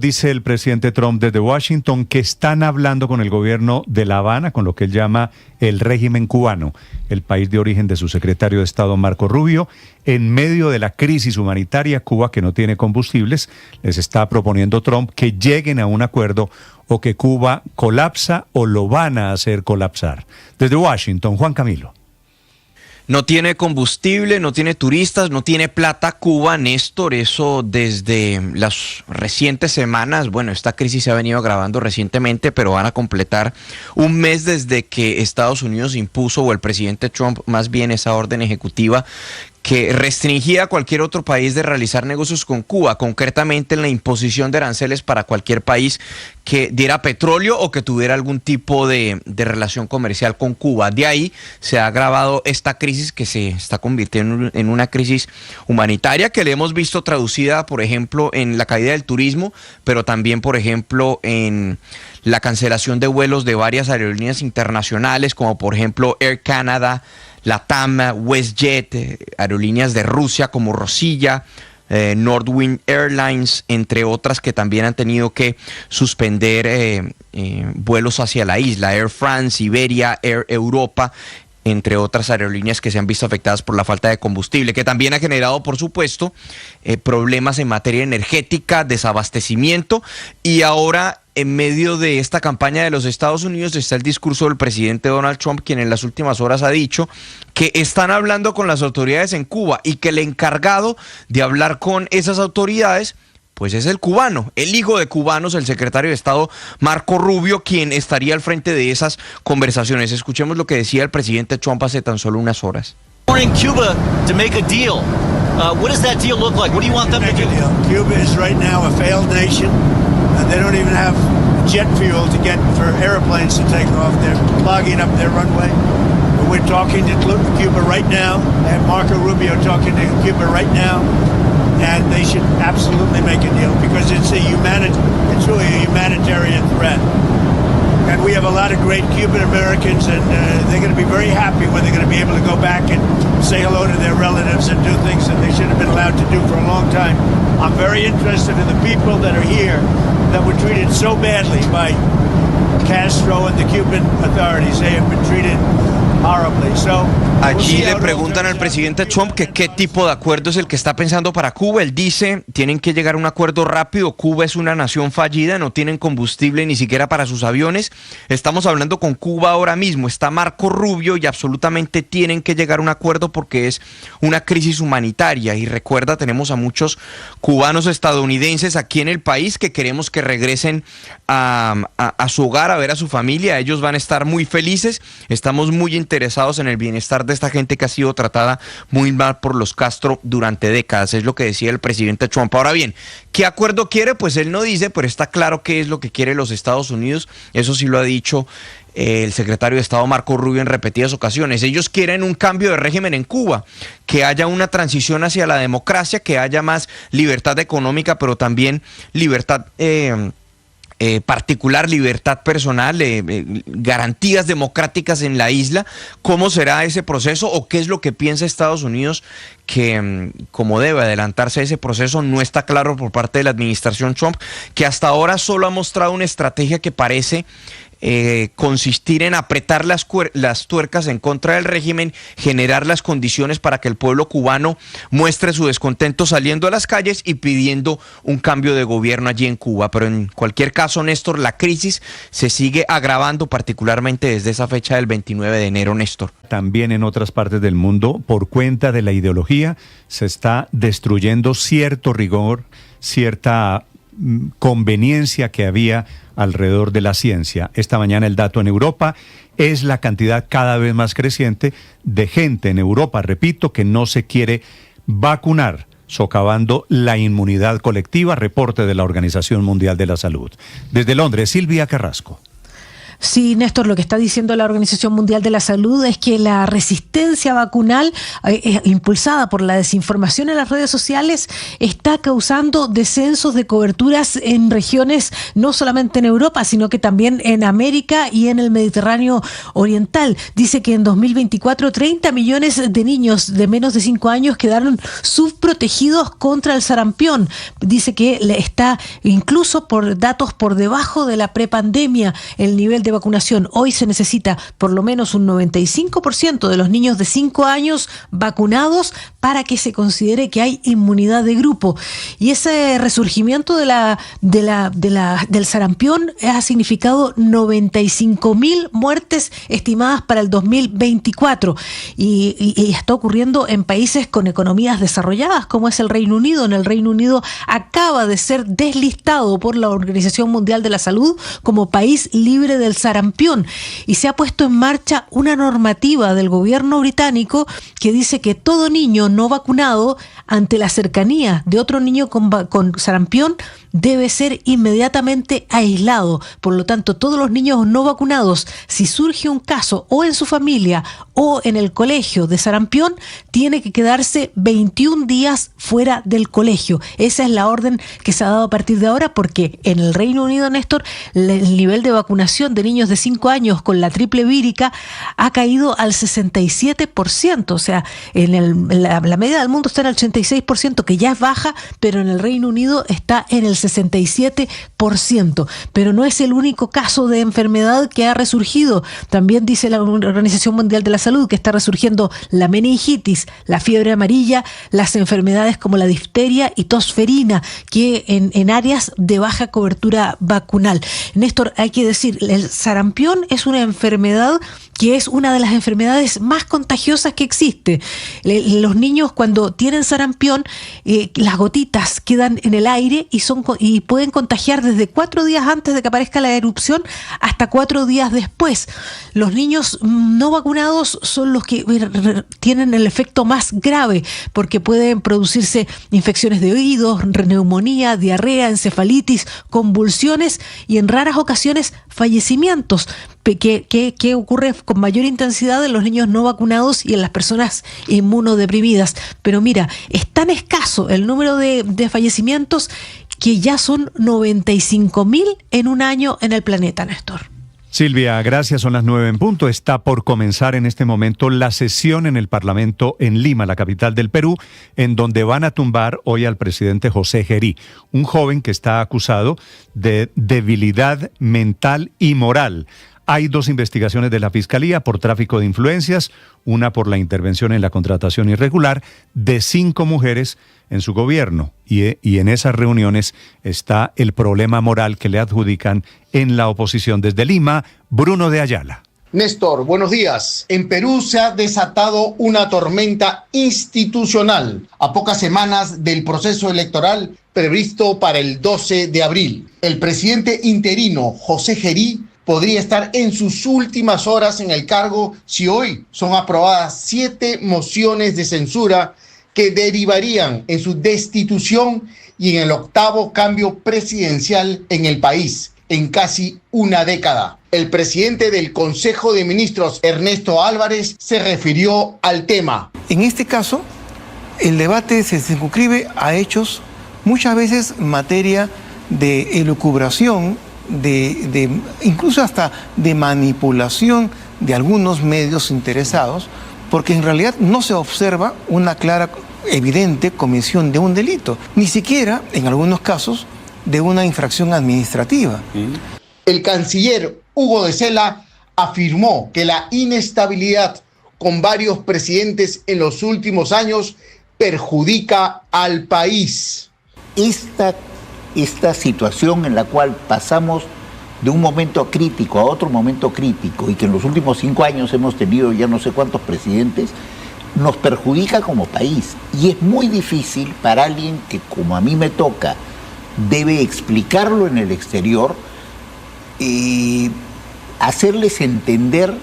dice el presidente Trump desde Washington que están hablando con el gobierno de La Habana, con lo que él llama el régimen cubano, el país de origen de su secretario de Estado Marco Rubio. En medio de la crisis humanitaria, Cuba, que no tiene combustibles, les está proponiendo Trump que lleguen a un acuerdo o que Cuba colapsa o lo van a hacer colapsar. Desde Washington, Juan Camilo. No tiene combustible, no tiene turistas, no tiene plata Cuba, Néstor. Eso desde las recientes semanas. Bueno, esta crisis se ha venido agravando recientemente, pero van a completar un mes desde que Estados Unidos impuso, o el presidente Trump más bien, esa orden ejecutiva que restringía a cualquier otro país de realizar negocios con Cuba, concretamente en la imposición de aranceles para cualquier país que diera petróleo o que tuviera algún tipo de relación comercial con Cuba. De ahí se ha agravado esta crisis que se está convirtiendo en una crisis humanitaria que le hemos visto traducida, por ejemplo, en la caída del turismo, pero también, por ejemplo, en la cancelación de vuelos de varias aerolíneas internacionales, como por ejemplo Air Canada, LATAM, WestJet, aerolíneas de Rusia como Rosilla, Nordwind Airlines, entre otras que también han tenido que suspender vuelos hacia la isla, Air France, Iberia, Air Europa, entre otras aerolíneas que se han visto afectadas por la falta de combustible, que también ha generado, por supuesto, problemas en materia energética, desabastecimiento, y ahora en medio de esta campaña de los Estados Unidos está el discurso del presidente Donald Trump, quien en las últimas horas ha dicho que están hablando con las autoridades en Cuba y que el encargado de hablar con esas autoridades pues es el cubano, el hijo de cubanos, el secretario de Estado Marco Rubio, quien estaría al frente de esas conversaciones. Escuchemos lo que decía el presidente Trump hace tan solo unas horas. Cuba to make a deal. What does that deal look like? What do you want them to do? Cuba is right now a failed nation. They don't even have jet fuel to get for airplanes to take off. They're clogging up their runway. We're talking to Cuba right now, and Marco Rubio talking to Cuba right now. And they should absolutely make a deal because it's really a humanitarian threat. And we have a lot of great Cuban Americans, and they're going to be very happy when they're going to be able to go back and say hello to their relatives and do things that they should have been allowed to do for a long time. I'm very interested in the people that are here that were treated so badly by Castro and the Cuban authorities. They have been treated horribly. Allí le preguntan al presidente Trump que qué tipo de acuerdo es el que está pensando para Cuba. Él dice, tienen que llegar a un acuerdo rápido. Cuba es una nación fallida, no tienen combustible ni siquiera para sus aviones. Estamos hablando con Cuba ahora mismo. Está Marco Rubio y absolutamente tienen que llegar a un acuerdo porque es una crisis humanitaria. Y recuerda, tenemos a muchos cubanos estadounidenses aquí en el país que queremos que regresen a su hogar, a ver a su familia. Ellos van a estar muy felices. Estamos muy interesados en el bienestar de esta gente que ha sido tratada muy mal por los Castro durante décadas, es lo que decía el presidente Trump. Ahora bien, ¿qué acuerdo quiere? Pues él no dice, pero está claro qué es lo que quiere los Estados Unidos. Eso sí lo ha dicho el secretario de Estado Marco Rubio en repetidas ocasiones. Ellos quieren un cambio de régimen en Cuba, que haya una transición hacia la democracia, que haya más libertad económica, pero también libertad particular, libertad personal, garantías democráticas en la isla. ¿Cómo será ese proceso o qué es lo que piensa Estados Unidos que como debe adelantarse a ese proceso? No está claro por parte de la administración Trump, que hasta ahora solo ha mostrado una estrategia que parece consistir en apretar las tuercas en contra del régimen, generar las condiciones para que el pueblo cubano muestre su descontento saliendo a las calles y pidiendo un cambio de gobierno allí en Cuba. Pero en cualquier caso, Néstor, la crisis se sigue agravando, particularmente desde esa fecha del 29 de enero, Néstor. También en otras partes del mundo, por cuenta de la ideología, se está destruyendo cierto rigor, cierta conveniencia que había alrededor de la ciencia. Esta mañana el dato en Europa es la cantidad cada vez más creciente de gente en Europa, repito, que no se quiere vacunar, socavando la inmunidad colectiva, reporte de la Organización Mundial de la Salud. Desde Londres, Silvia Carrasco. Sí, Néstor, lo que está diciendo la Organización Mundial de la Salud es que la resistencia vacunal impulsada por la desinformación en las redes sociales está causando descensos de coberturas en regiones, no solamente en Europa, sino que también en América y en el Mediterráneo Oriental. Dice que en 2024 30 millones de niños de menos de 5 años quedaron subprotegidos contra el sarampión. Dice que está incluso por datos por debajo de la prepandemia el nivel de vacunación. Hoy se necesita por lo menos un 95% de los niños de 5 años vacunados para que se considere que hay inmunidad de grupo. Y ese resurgimiento del sarampión ha significado 95.000 muertes estimadas para el 2024. Y está ocurriendo en países con economías desarrolladas, como es el Reino Unido. En el Reino Unido acaba de ser deslistado por la Organización Mundial de la Salud como país libre del sarampión, y se ha puesto en marcha una normativa del gobierno británico que dice que todo niño no vacunado, ante la cercanía de otro niño con sarampión, debe ser inmediatamente aislado. Por lo tanto, todos los niños no vacunados, si surge un caso o en su familia o en el colegio de sarampión, tiene que quedarse 21 días fuera del colegio. Esa es la orden que se ha dado a partir de ahora, porque en el Reino Unido, Néstor, el nivel de vacunación de niños de 5 años con la triple vírica ha caído al 67%. O sea, la media del mundo está en el 86%, que ya es baja, pero en el Reino Unido está en el 67%. Pero no es el único caso de enfermedad que ha resurgido. También dice la Organización Mundial de la Salud que está resurgiendo la meningitis, la fiebre amarilla, las enfermedades como la difteria y tosferina, que en áreas de baja cobertura vacunal. Néstor, hay que decir, el sarampión es una enfermedad que es una de las enfermedades más contagiosas que existe. Los niños, cuando tienen sarampión, las gotitas quedan en el aire y pueden contagiar desde 4 días antes de que aparezca la erupción hasta 4 días después. Los niños no vacunados son los que tienen el efecto más grave, porque pueden producirse infecciones de oídos, neumonía, diarrea, encefalitis, convulsiones y en raras ocasiones fallecimientos, que ocurre con mayor intensidad en los niños no vacunados y en las personas inmunodeprimidas. Pero mira, es tan escaso el número de fallecimientos que ya son 95.000 en un año en el planeta, Néstor. Silvia, gracias. Son las 9:00. Está por comenzar en este momento la sesión en el Parlamento en Lima, la capital del Perú, en donde van a tumbar hoy al presidente José Gerí, un joven que está acusado de debilidad mental y moral. Hay 2 investigaciones de la Fiscalía por tráfico de influencias, una por la intervención en la contratación irregular de 5 mujeres en su gobierno. Y en esas reuniones está el problema moral que le adjudican en la oposición. Desde Lima, Bruno de Ayala. Néstor, buenos días. En Perú se ha desatado una tormenta institucional a pocas semanas del proceso electoral previsto para el 12 de abril. El presidente interino, José Gerí, podría estar en sus últimas horas en el cargo si hoy son aprobadas 7 mociones de censura que derivarían en su destitución y en el 8º cambio presidencial en el país en casi una década. El presidente del Consejo de Ministros, Ernesto Álvarez, se refirió al tema. En este caso, el debate se circunscribe a hechos, muchas veces materia de elucubración, incluso hasta de manipulación de algunos medios interesados, porque en realidad no se observa una clara, evidente comisión de un delito, ni siquiera, en algunos casos, de una infracción administrativa. El canciller Hugo de Sela afirmó que la inestabilidad con varios presidentes en los últimos años perjudica al país. Esta situación en la cual pasamos de un momento crítico a otro momento crítico y que en los últimos 5 años hemos tenido ya no sé cuántos presidentes, nos perjudica como país. Y es muy difícil para alguien que, como a mí me toca, debe explicarlo en el exterior y hacerles entender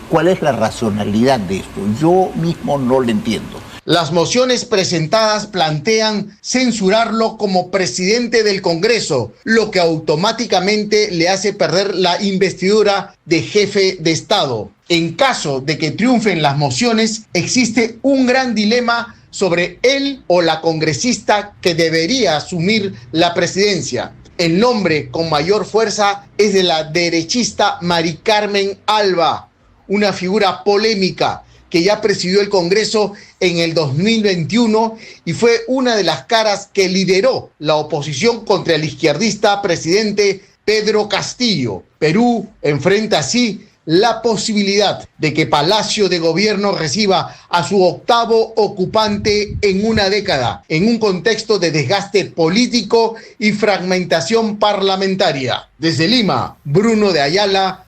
cuál es la racionalidad de esto. Yo mismo no lo entiendo. Las mociones presentadas plantean censurarlo como presidente del Congreso, lo que automáticamente le hace perder la investidura de jefe de Estado. En caso de que triunfen las mociones, existe un gran dilema sobre él o la congresista que debería asumir la presidencia. El nombre con mayor fuerza es de la derechista Mari Carmen Alba, una figura polémica que ya presidió el Congreso en el 2021 y fue una de las caras que lideró la oposición contra el izquierdista presidente Pedro Castillo. Perú enfrenta así la posibilidad de que Palacio de Gobierno reciba a su octavo ocupante en una década, en un contexto de desgaste político y fragmentación parlamentaria. Desde Lima, Bruno de Ayala,